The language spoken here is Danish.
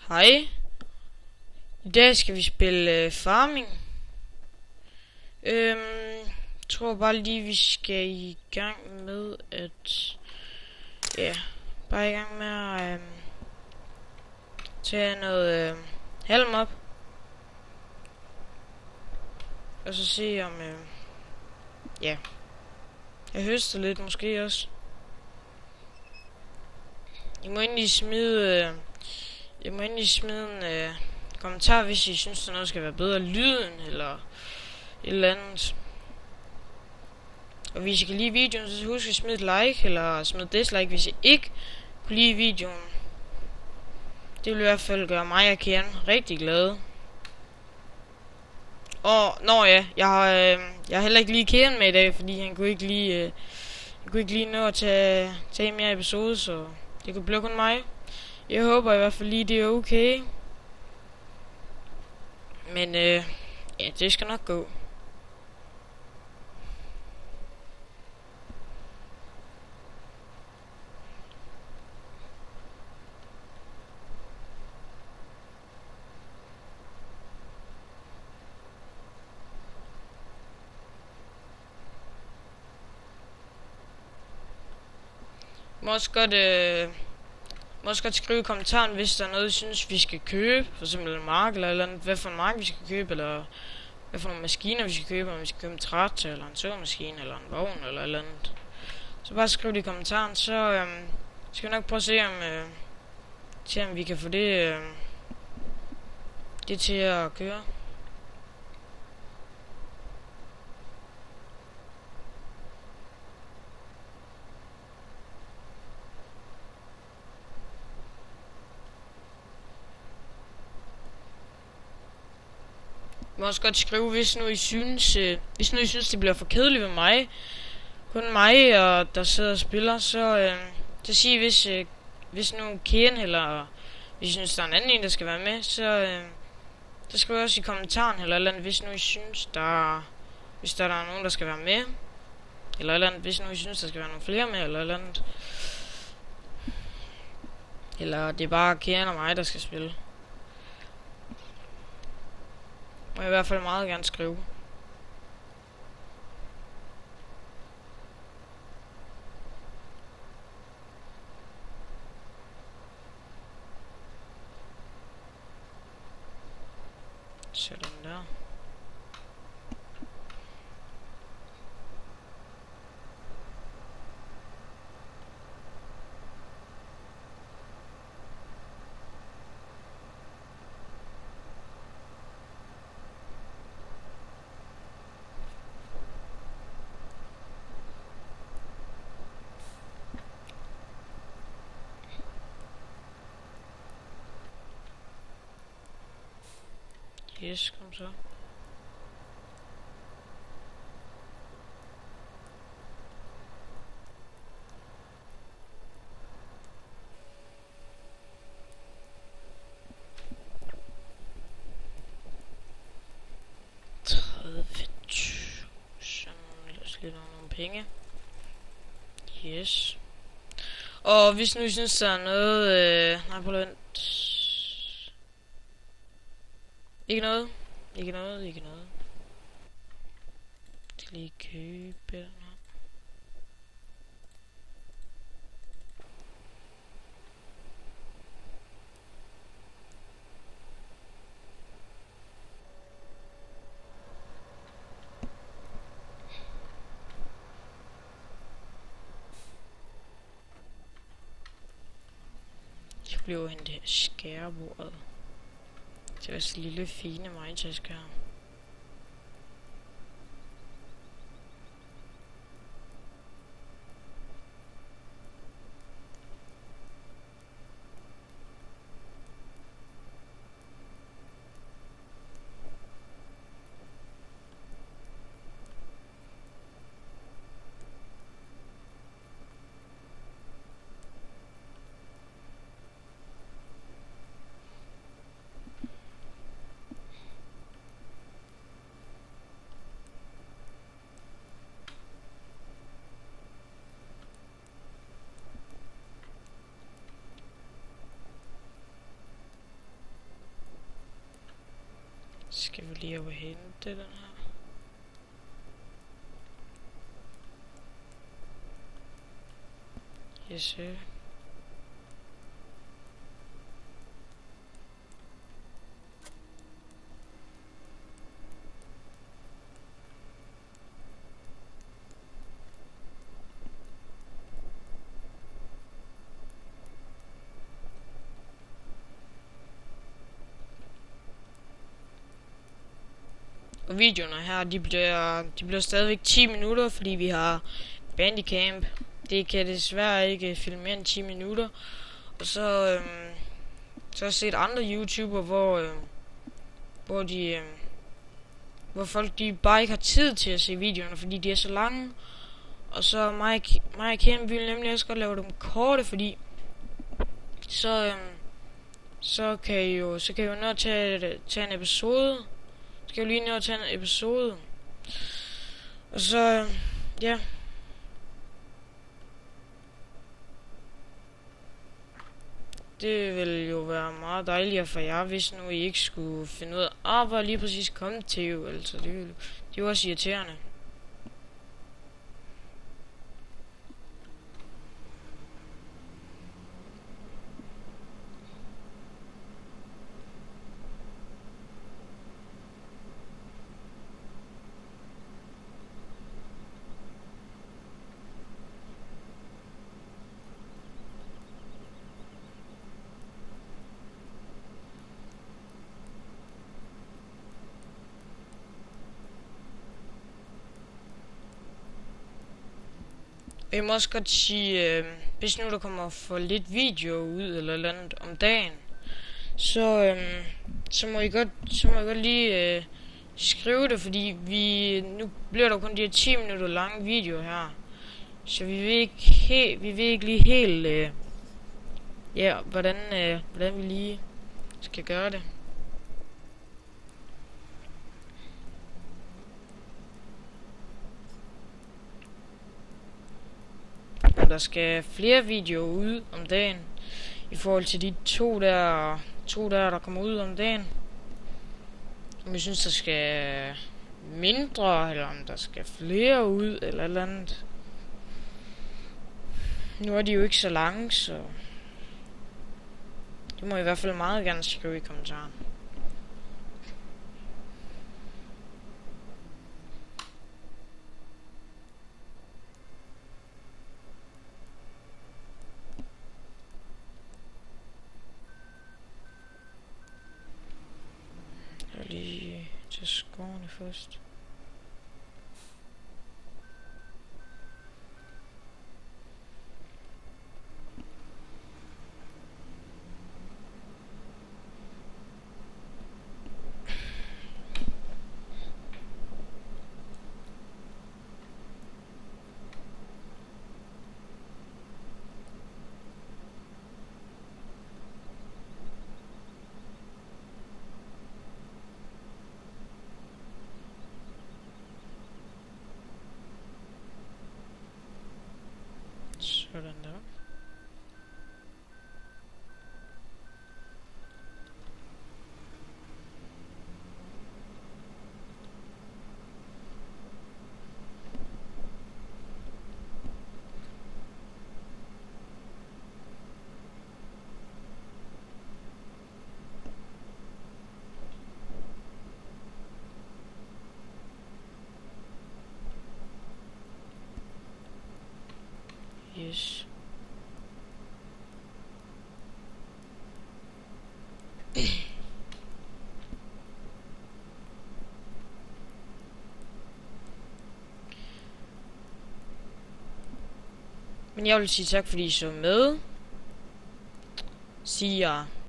Hej. I dag skal vi spille farming. Tror bare lige vi skal i gang med at bare i gang med at tage noget halm op. Og så se om jeg høster lidt måske også. I må endelig smide en kommentar, hvis I synes, der noget skal være bedre lyden, eller et eller andet. Og hvis I kan lide videoen, så husk at smide et like, eller smide dislike, hvis I ikke kunne lide videoen. Det vil i hvert fald gøre mig og Karen rigtig glade. Og, jeg har heller ikke lige Karen med i dag, fordi han kunne ikke lige nå at tage mere episode, så det kunne blive kun mig. Jeg håber i hvert fald lige, det er okay. Men det skal nok gå. Må også godt skrive i kommentaren, hvis der er noget, I synes, vi skal købe. For eksempel en mark eller andet. Hvad for en mark vi skal købe, eller hvad for nogle maskiner vi skal købe. Om vi skal købe en traktor, eller en såmaskine, eller en vogn, eller et eller andet. Så bare skriv det i kommentaren, så skal vi nok prøve at se, om vi kan få det til at køre. I må også godt skrive, hvis nu I synes, det bliver for kedeligt ved mig. Kun mig, og der sidder og spiller, så sig, hvis nu Karen, eller hvis I synes, der er en anden en, der skal være med, så skriv også i kommentaren, eller andet, hvis nu I synes, hvis der er nogen, der skal være med. Eller andet, hvis nu I synes, der skal være nogle flere med, eller andet. Eller det er bare Karen og mig, der skal spille. Må jeg i hvert fald meget gerne skrive. Sådan der. Yes, kom så. Lad os lige nogle penge. Yes. Og hvis nu I synes, der er noget... nej, prøv at vent. Ikke noget. Jeg skal lige købe... Jeg bliver hente her skærebordet. Det var så lille fine majtaske her. Skal vi lige over hente den her. Yes, sir. Og videoerne her, de bliver stadigvæk 10 minutter, fordi vi har Bandicamp. Det kan desværre ikke filme mere end 10 minutter. Og så har jeg set andre YouTuber, hvor folk de bare ikke har tid til at se videoerne, fordi de er så lange. Og så mig og Ken vil nemlig også godt lave dem korte, fordi så kan I jo nå at tage en episode. Skal jo lige nå at tage en episode. Og så ja. Det ville jo være meget dejligere for jer, hvis nu I ikke skulle finde ud af, hvor lige præcis kom til jo. Altså, det er jo også irriterende. Jeg må også godt sige, hvis nu der kommer for lidt video ud eller andet om dagen, så må I godt lige skrive det, fordi nu bliver der kun de her 10 minutter lange video her, så vi ved ikke lige helt hvordan vi lige skal gøre det. Og der skal flere videoer ud om dagen i forhold til de to der kommer ud om dagen. Om jeg synes der skal mindre, eller om der skal flere ud eller et eller andet. Nu er de jo ikke så lange, så det må I hvert fald meget gerne skrive i kommentaren. Jeg lige til skårene først. Sådan der. Yes. Men jeg vil sige tak fordi I så med. Siger